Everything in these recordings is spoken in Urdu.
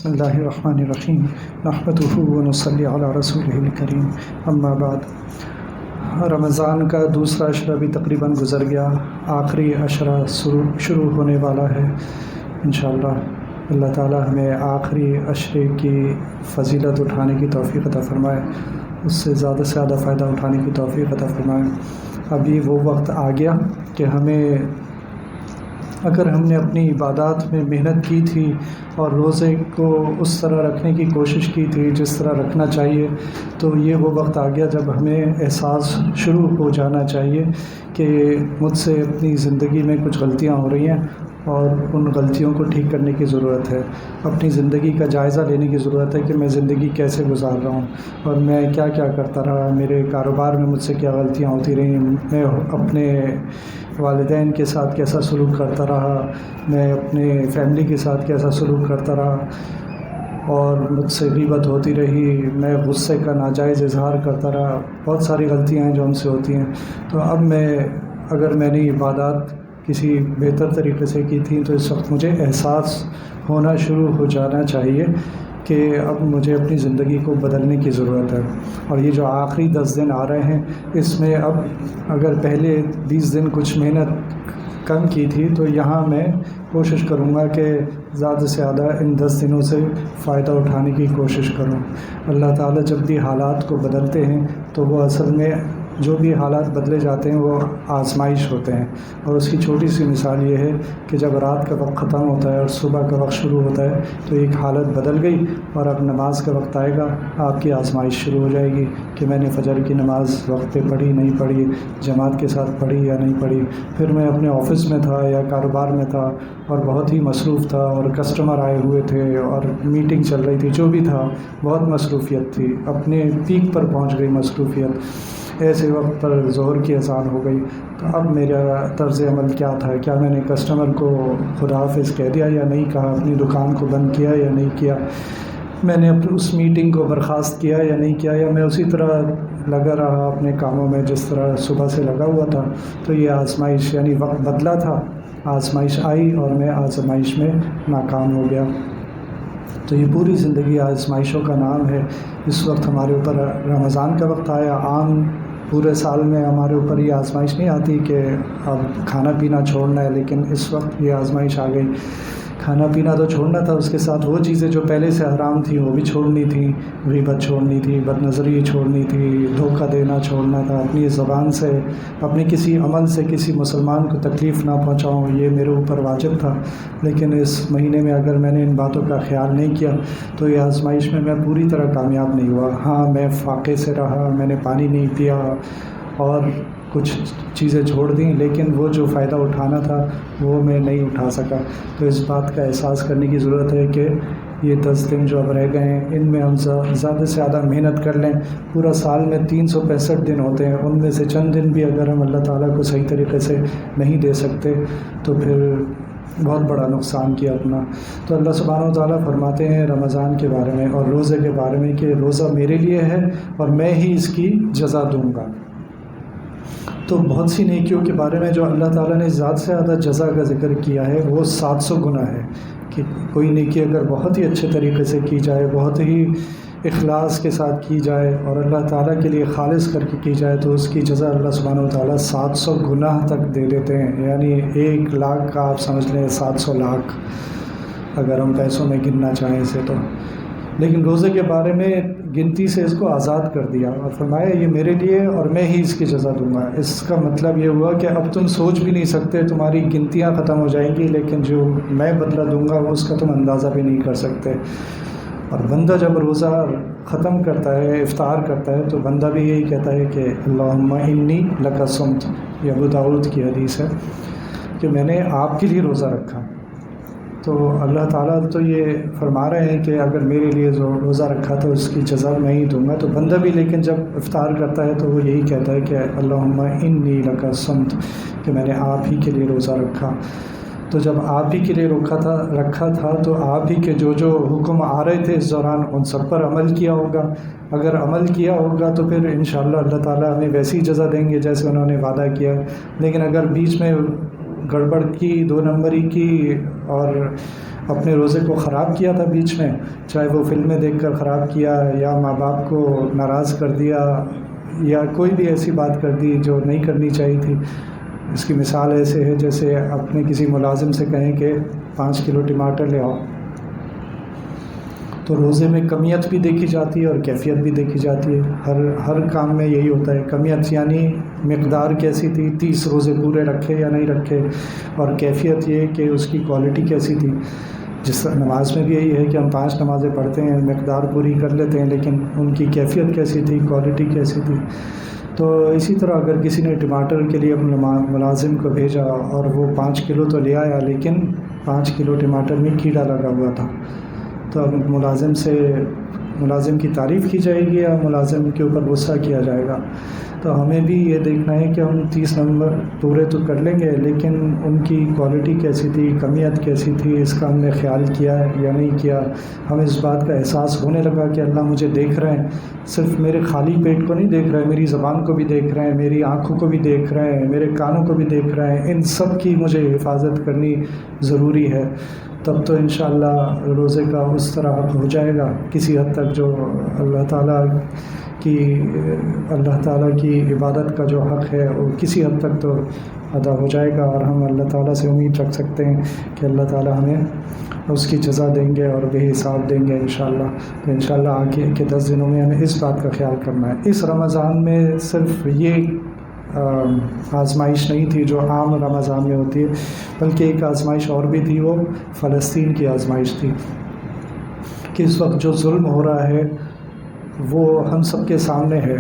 بسم اللہ الرحمن الرحیم نحمدہ ونصلی علی رسولہ الکریم اما بعد۔ رمضان کا دوسرا عشرہ بھی تقریباً گزر گیا، آخری عشرہ شروع ہونے والا ہے انشاءاللہ۔ اللہ تعالی ہمیں آخری عشرے کی فضیلت اٹھانے کی توفیق عطا فرمائے، اس سے زیادہ فائدہ اٹھانے کی توفیق عطا فرمائے۔ ابھی وہ وقت آ گیا کہ اگر ہم نے اپنی عبادات میں محنت کی تھی اور روزے کو اس طرح رکھنے کی کوشش کی تھی جس طرح رکھنا چاہیے، تو یہ وہ وقت آ گیا جب ہمیں احساس شروع ہو جانا چاہیے کہ مجھ سے اپنی زندگی میں کچھ غلطیاں ہو رہی ہیں اور ان غلطیوں کو ٹھیک کرنے کی ضرورت ہے۔ اپنی زندگی کا جائزہ لینے کی ضرورت ہے کہ میں زندگی کیسے گزار رہا ہوں اور میں کیا کرتا رہا، میرے کاروبار میں مجھ سے کیا غلطیاں ہوتی رہیں، میں اپنے والدین کے ساتھ کیسا سلوک کرتا رہا، میں اپنے فیملی کے ساتھ کیسا سلوک کرتا رہا اور مجھ سے غیبت ہوتی رہی، میں غصے کا ناجائز اظہار کرتا رہا۔ بہت ساری غلطیاں ہیں جو ہم سے ہوتی ہیں۔ تو اب اگر میں نے عبادات کسی بہتر طریقے سے کی تھی تو اس وقت مجھے احساس ہونا شروع ہو جانا چاہیے کہ اب مجھے اپنی زندگی کو بدلنے کی ضرورت ہے۔ اور یہ جو آخری 10 دن آ رہے ہیں، اس میں اب اگر پہلے 20 دن کچھ محنت کم کی تھی تو یہاں میں کوشش کروں گا کہ زیادہ سے زیادہ ان 10 دنوں سے فائدہ اٹھانے کی کوشش کروں۔ اللہ تعالیٰ جب بھی حالات کو بدلتے ہیں تو وہ اصل میں جو بھی حالات بدلے جاتے ہیں وہ آزمائش ہوتے ہیں، اور اس کی چھوٹی سی مثال یہ ہے کہ جب رات کا وقت ختم ہوتا ہے اور صبح کا وقت شروع ہوتا ہے تو ایک حالت بدل گئی اور اب نماز کا وقت آئے گا، آپ کی آزمائش شروع ہو جائے گی کہ میں نے فجر کی نماز وقت پہ پڑھی نہیں پڑھی، جماعت کے ساتھ پڑھی یا نہیں پڑھی۔ پھر میں اپنے آفس میں تھا یا کاروبار میں تھا اور بہت ہی مصروف تھا اور کسٹمر آئے ہوئے تھے اور میٹنگ چل رہی تھی، جو بھی تھا بہت مصروفیت تھی، اپنے پیک پر پہنچ گئی مصروفیت۔ ایسے وقت پر ظہر کی اذان ہو گئی، تو اب میرا طرز عمل کیا تھا؟ کیا میں نے کسٹمر کو خدا حافظ کہہ دیا یا نہیں کہا؟ اپنی دکان کو بند کیا یا نہیں کیا؟ میں نے اس میٹنگ کو برخاست کیا یا نہیں کیا، یا میں اسی طرح لگا رہا اپنے کاموں میں جس طرح صبح سے لگا ہوا تھا؟ تو یہ آزمائش، یعنی وقت بدلا تھا، آزمائش آئی اور میں آزمائش میں ناکام ہو گیا۔ تو یہ پوری زندگی آزمائشوں کا نام ہے۔ اس وقت ہمارے اوپر رمضان کا وقت آیا، عام پورے سال میں ہمارے اوپر یہ آزمائش نہیں آتی کہ اب کھانا پینا چھوڑنا ہے، لیکن اس وقت یہ آزمائش آ گئی۔ کھانا پینا تو چھوڑنا تھا، اس کے ساتھ وہ چیزیں جو پہلے سے حرام تھیں وہ بھی چھوڑنی تھیں، غیبت چھوڑنی تھی، بد نظری چھوڑنی تھی، دھوکہ دینا چھوڑنا تھا، اپنی زبان سے، اپنے کسی عمل سے کسی مسلمان کو تکلیف نہ پہنچاؤں، یہ میرے اوپر واجب تھا۔ لیکن اس مہینے میں اگر میں نے ان باتوں کا خیال نہیں کیا تو یہ آزمائش میں پوری طرح کامیاب نہیں ہوا۔ ہاں، میں فاقے سے رہا، میں نے پانی نہیں پیا اور کچھ چیزیں چھوڑ دیں، لیکن وہ جو فائدہ اٹھانا تھا وہ میں نہیں اٹھا سکا۔ تو اس بات کا احساس کرنے کی ضرورت ہے کہ یہ 10 دن جو اب رہ گئے ہیں ان میں ہم زیادہ سے زیادہ محنت کر لیں۔ پورا سال میں 365 دن ہوتے ہیں، ان میں سے چند دن بھی اگر ہم اللہ تعالیٰ کو صحیح طریقے سے نہیں دے سکتے تو پھر بہت بڑا نقصان کیا اپنا۔ تو اللہ سبحانہ و تعالیٰ فرماتے ہیں رمضان کے بارے میں اور روزے کے بارے میں کہ روزہ میرے لیے ہے اور میں ہی اس کی جزا دوں گا۔ تو بہت سی نیکیوں کے بارے میں جو اللہ تعالیٰ نے زیادہ سے زیادہ جزا کا ذکر کیا ہے وہ 700 گنا ہے، کہ کوئی نیکی اگر بہت ہی اچھے طریقے سے کی جائے، بہت ہی اخلاص کے ساتھ کی جائے اور اللہ تعالیٰ کے لیے خالص کر کے کی جائے تو اس کی جزا اللہ سبحانہ و تعالیٰ 700 گنا تک دے دیتے ہیں۔ یعنی 1 لاکھ کا آپ سمجھ لیں 700 لاکھ اگر ہم پیسوں میں گننا چاہیں اسے تو۔ لیکن روزے کے بارے میں گنتی سے اس کو آزاد کر دیا اور فرمایا یہ میرے لیے اور میں ہی اس کی جزا دوں گا۔ اس کا مطلب یہ ہوا کہ اب تم سوچ بھی نہیں سکتے، تمہاری گنتیاں ختم ہو جائیں گی، لیکن جو میں بدلہ دوں گا اس کا تم اندازہ بھی نہیں کر سکتے۔ اور بندہ جب روزہ ختم کرتا ہے، افطار کرتا ہے، تو بندہ بھی یہی کہتا ہے کہ اللہم انی لک صمت، یہ ابو داؤد کی حدیث ہے کہ میں نے آپ کے لیے روزہ رکھا۔ تو اللہ تعالیٰ تو یہ فرما رہے ہیں کہ اگر میرے لیے روزہ رکھا تو اس کی جزا میں ہی دوں گا۔ تو بندہ بھی لیکن جب افطار کرتا ہے تو وہ یہی کہتا ہے کہ اللہم انی لک صمت، کہ میں نے آپ ہی کے لیے روزہ رکھا۔ تو جب آپ ہی کے لیے رکھا تھا تو آپ ہی کے جو حکم آ رہے تھے اس دوران ان سب پر عمل کیا ہوگا۔ اگر عمل کیا ہوگا تو پھر انشاءاللہ اللہ تعالیٰ ہمیں ویسی جزا دیں گے جیسے انہوں نے وعدہ کیا۔ لیکن اگر بیچ میں گڑبڑ کی، 2 نمبری کی اور اپنے روزے کو خراب کیا تھا بیچ میں، چاہے وہ فلمیں دیکھ کر خراب کیا یا ماں باپ کو ناراض کر دیا یا کوئی بھی ایسی بات کر دی جو نہیں کرنی چاہیے تھی۔ اس کی مثال ایسے ہے جیسے اپنے کسی ملازم سے کہیں کہ 5 کلو ٹماٹر لے آؤ، تو روزے میں کمیت بھی دیکھی جاتی ہے اور کیفیت بھی دیکھی جاتی ہے۔ ہر کام میں یہی ہوتا ہے، کمیت یعنی مقدار کیسی تھی، 30 روزے پورے رکھے یا نہیں رکھے، اور کیفیت یہ کہ اس کی کوالٹی کیسی تھی۔ جس نماز میں بھی یہی ہے کہ ہم 5 نمازیں پڑھتے ہیں، مقدار پوری کر لیتے ہیں، لیکن ان کی کیفیت کیسی تھی، کوالٹی کیسی تھی۔ تو اسی طرح اگر کسی نے ٹماٹر کے لیے اپنے ملازم کو بھیجا اور وہ 5 کلو تو لے آیا، لیکن 5 کلو ٹماٹر میں کیڑا لگا ہوا تھا، تو اب ملازم کی تعریف کی جائے گی یا ملازم کے اوپر غصہ کیا جائے گا؟ تو ہمیں بھی یہ دیکھنا ہے کہ ہم 30 نمبر پورے تو کر لیں گے، لیکن ان کی کوالٹی کیسی تھی، کمیت کیسی تھی، اس کا ہم نے خیال کیا ہے یا نہیں کیا۔ ہمیں اس بات کا احساس ہونے لگا کہ اللہ مجھے دیکھ رہے ہیں، صرف میرے خالی پیٹ کو نہیں دیکھ رہے ہیں، میری زبان کو بھی دیکھ رہے ہیں، میری آنکھوں کو بھی دیکھ رہے ہیں، میرے کانوں کو بھی دیکھ رہے ہیں، ان سب کی مجھے حفاظت کرنی ضروری ہے۔ تب تو انشاءاللہ روزے کا اس طرح حق ہو جائے گا کسی حد تک، جو اللہ تعالیٰ کی عبادت کا جو حق ہے وہ کسی حد تک تو ادا ہو جائے گا، اور ہم اللہ تعالیٰ سے امید رکھ سکتے ہیں کہ اللہ تعالیٰ ہمیں اس کی جزا دیں گے اور بے حساب دیں گے انشاءاللہ۔ تو انشاءاللہ آگے کے 10 دنوں میں ہمیں اس بات کا خیال کرنا ہے۔ اس رمضان میں صرف یہ آزمائش نہیں تھی جو عام رمضان میں ہوتی ہے، بلکہ ایک آزمائش اور بھی تھی، وہ فلسطین کی آزمائش تھی کہ اس وقت جو ظلم ہو رہا ہے وہ ہم سب کے سامنے ہے،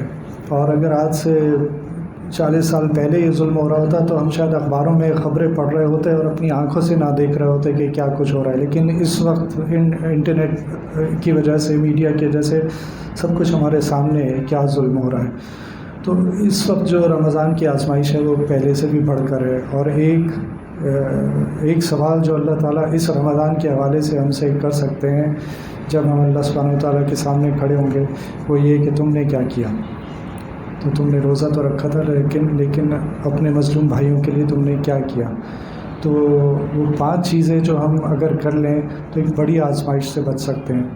اور اگر آج سے 40 سال پہلے یہ ظلم ہو رہا ہوتا تو ہم شاید اخباروں میں خبریں پڑھ رہے ہوتے اور اپنی آنکھوں سے نہ دیکھ رہے ہوتے کہ کیا کچھ ہو رہا ہے، لیکن اس وقت انٹرنیٹ کی وجہ سے، میڈیا کی وجہ سے سب کچھ ہمارے سامنے ہے کیا ظلم ہو رہا ہے۔ تو اس وقت جو رمضان کی آزمائش ہے وہ پہلے سے بھی بڑھ کر ہے، اور ایک سوال جو اللہ تعالیٰ اس رمضان کے حوالے سے ہم سے کر سکتے ہیں جب ہم اللہ سبحانہ وتعالیٰ کے سامنے کھڑے ہوں گے، وہ یہ کہ تم نے کیا کیا۔ تو تم نے روزہ تو رکھا تھا، لیکن اپنے مظلوم بھائیوں کے لیے تم نے کیا کیا۔ تو وہ 5 چیزیں جو ہم اگر کر لیں تو ایک بڑی آزمائش سے بچ سکتے ہیں۔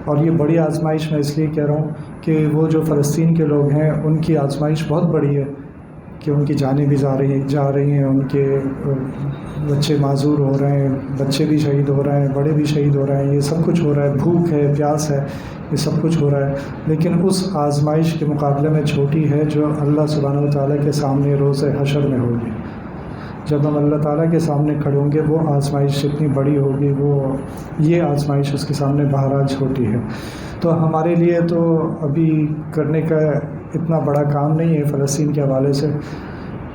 اور یہ بڑی آزمائش میں اس لیے کہہ رہا ہوں کہ وہ جو فلسطین کے لوگ ہیں ان کی آزمائش بہت بڑی ہے کہ ان کی جانیں بھی جا رہی ہیں، ان کے بچے معذور ہو رہے ہیں، بچے بھی شہید ہو رہے ہیں، بڑے بھی شہید ہو رہے ہیں، یہ سب کچھ ہو رہا ہے، بھوک ہے، پیاس ہے، یہ سب کچھ ہو رہا ہے، لیکن اس آزمائش کے مقابلے میں چھوٹی ہے جو اللہ سبحانہ وتعالیٰ کے سامنے روز حشر میں ہوگی۔ جب ہم اللہ تعالیٰ کے سامنے کھڑے ہوں گے وہ آزمائش اتنی بڑی ہوگی، یہ آزمائش اس کے سامنے بہرحال چھوٹی ہے۔ تو ہمارے لیے تو ابھی کرنے کا اتنا بڑا کام نہیں ہے فلسطین کے حوالے سے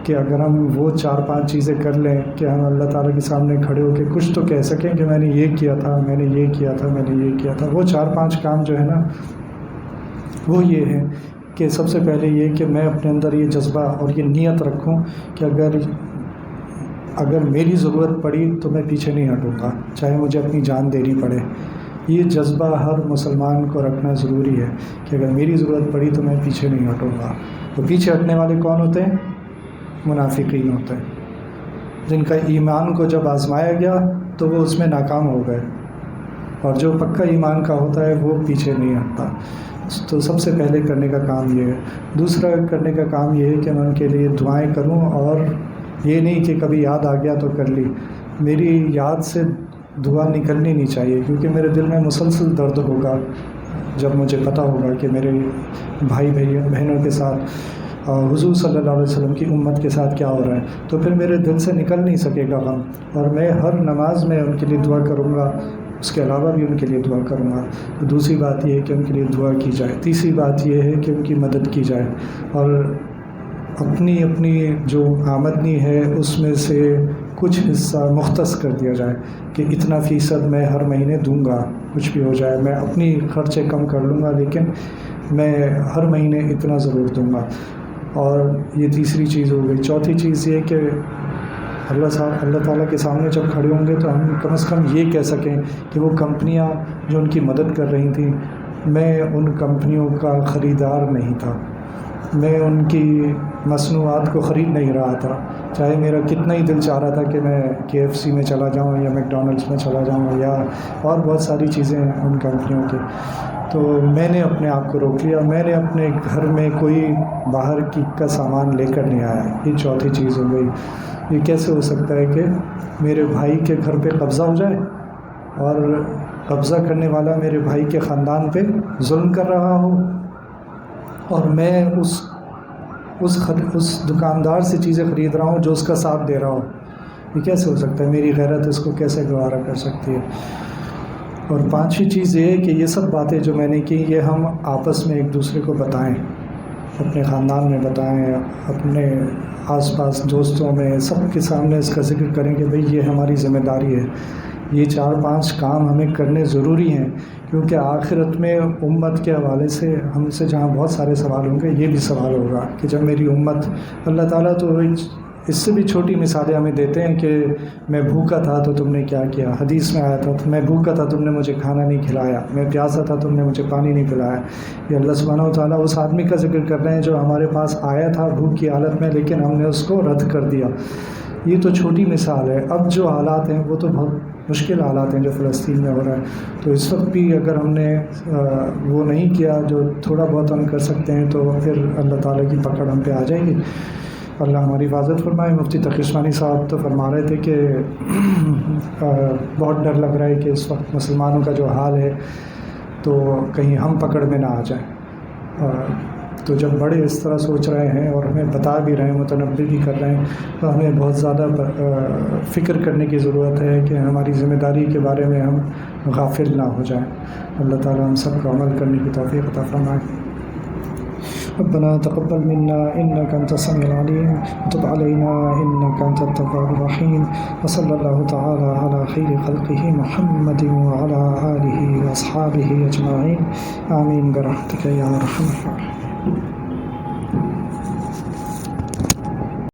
کہ اگر ہم وہ 4-5 چیزیں کر لیں کہ ہم اللہ تعالیٰ کے سامنے کھڑے ہو کے کچھ تو کہہ سکیں کہ میں نے یہ کیا تھا، میں نے یہ کیا تھا، میں نے یہ کیا تھا۔ وہ 4-5 کام جو ہے نا وہ یہ ہے کہ سب سے پہلے یہ کہ میں اپنے اندر یہ جذبہ اور یہ نیت رکھوں کہ اگر میری ضرورت پڑی تو میں پیچھے نہیں ہٹوں گا، چاہے مجھے اپنی جان دینی پڑے۔ یہ جذبہ ہر مسلمان کو رکھنا ضروری ہے کہ اگر میری ضرورت پڑی تو میں پیچھے نہیں ہٹوں گا۔ تو پیچھے ہٹنے والے کون ہوتے ہیں؟ منافقین ہوتے ہیں، جن کا ایمان کو جب آزمایا گیا تو وہ اس میں ناکام ہو گئے، اور جو پکا ایمان کا ہوتا ہے وہ پیچھے نہیں ہٹتا۔ تو سب سے پہلے کرنے کا کام یہ ہے۔ دوسرا کرنے کا کام یہ ہے کہ میں ان کے لیے دعائیں کروں، اور یہ نہیں کہ کبھی یاد آ گیا تو کر لی، میری یاد سے دعا نکلنی نہیں چاہیے، کیونکہ میرے دل میں مسلسل درد ہوگا جب مجھے پتہ ہوگا کہ میرے بھائی بہنوں کے ساتھ حضور صلی اللہ علیہ وسلم کی امت کے ساتھ کیا ہو رہا ہے، تو پھر میرے دل سے نکل نہیں سکے گا غم، اور میں ہر نماز میں ان کے لیے دعا کروں گا، اس کے علاوہ بھی ان کے لیے دعا کروں گا۔ تو دوسری بات یہ ہے کہ ان کے لیے دعا کی جائے۔ تیسری بات یہ ہے کہ ان کی مدد کی جائے، اور اپنی جو آمدنی ہے اس میں سے کچھ حصہ مختص کر دیا جائے کہ اتنا فیصد میں ہر مہینے دوں گا، کچھ بھی ہو جائے میں اپنی خرچے کم کر لوں گا، لیکن میں ہر مہینے اتنا ضرور دوں گا۔ اور یہ تیسری چیز ہو گئی۔ چوتھی چیز یہ کہ اللہ تعالیٰ کے سامنے جب کھڑے ہوں گے تو ہم کم از کم یہ کہہ سکیں کہ وہ کمپنیاں جو ان کی مدد کر رہی تھیں، میں ان کمپنیوں کا خریدار نہیں تھا، میں ان کی مصنوعات کو خرید نہیں رہا تھا، چاہے میرا کتنا ہی دل چاہ رہا تھا کہ میں KFC میں چلا جاؤں یا میکڈونلڈس میں چلا جاؤں یا اور بہت ساری چیزیں ہیں ان کمپنیوں کی، تو میں نے اپنے آپ کو روک لیا. میں نے اپنے گھر میں کوئی باہر کا سامان لے کر نہیں آیا. یہ چوتھی چیز ہو گئی. یہ کیسے ہو سکتا ہے کہ میرے بھائی کے گھر پہ قبضہ ہو جائے اور قبضہ کرنے والا میرے بھائی کے خاندان پہ ظلم کر رہا ہو، اور میں اس دکاندار سے چیزیں خرید رہا ہوں جو اس کا ساتھ دے رہا ہوں. یہ کیسے ہو سکتا ہے؟ میری غیرت اس کو کیسے گوارا کر سکتی ہے؟ اور پانچویں چیز یہ ہے کہ یہ سب باتیں جو میں نے کی یہ ہم آپس میں ایک دوسرے کو بتائیں، اپنے خاندان میں بتائیں، اپنے آس پاس دوستوں میں سب کے سامنے اس کا ذکر کریں کہ بھئی یہ ہماری ذمہ داری ہے. یہ 4-5 کام ہمیں کرنے ضروری ہیں، کیونکہ آخرت میں امت کے حوالے سے ہم سے جہاں بہت سارے سوال ہوں گے، یہ بھی سوال ہوگا کہ جب میری امت، اللہ تعالیٰ تو اس سے بھی چھوٹی مثالیں ہمیں دیتے ہیں کہ میں بھوکا تھا تو تم نے کیا کیا. حدیث میں آیا تھا میں بھوکا تھا تم نے مجھے کھانا نہیں کھلایا، میں پیاسا تھا تم نے مجھے پانی نہیں پلایا. یہ اللہ سبحانہ و تعالیٰ اس آدمی کا ذکر کر رہے ہیں جو ہمارے پاس آیا تھا بھوک کی حالت میں، لیکن ہم نے اس کو رد کر دیا. یہ تو چھوٹی مثال ہے. اب جو حالات ہیں وہ تو بہت مشکل حالات ہیں جو فلسطین میں ہو رہا ہے. تو اس وقت بھی اگر ہم نے وہ نہیں کیا جو تھوڑا بہت ہم کر سکتے ہیں، تو پھر اللہ تعالیٰ کی پکڑ ہم پہ آ جائے گی. اللہ ہماری حفاظت فرمائے. مفتی تقی عثمانی صاحب تو فرما رہے تھے کہ بہت ڈر لگ رہا ہے کہ اس وقت مسلمانوں کا جو حال ہے تو کہیں ہم پکڑ میں نہ آ جائیں. تو جب بڑے اس طرح سوچ رہے ہیں اور ہمیں بتا بھی رہے ہیں، متنبہ بھی کر رہے ہیں، تو ہمیں بہت زیادہ فکر کرنے کی ضرورت ہے کہ ہماری ذمہ داری کے بارے میں ہم غافل نہ ہو جائیں. اللہ تعالیٰ ہم سب کو عمل کرنے کی توفیق عطا فرمائے. ربنا تقبل منا إنك أنت السميع العليم وتب علينا إنك أنت التواب الرحيم. وصلى الله تعالى على خير خلقه محمد وعلى آله وأصحابه أجمعين. آمين برحمتك يا أرحم الراحمين.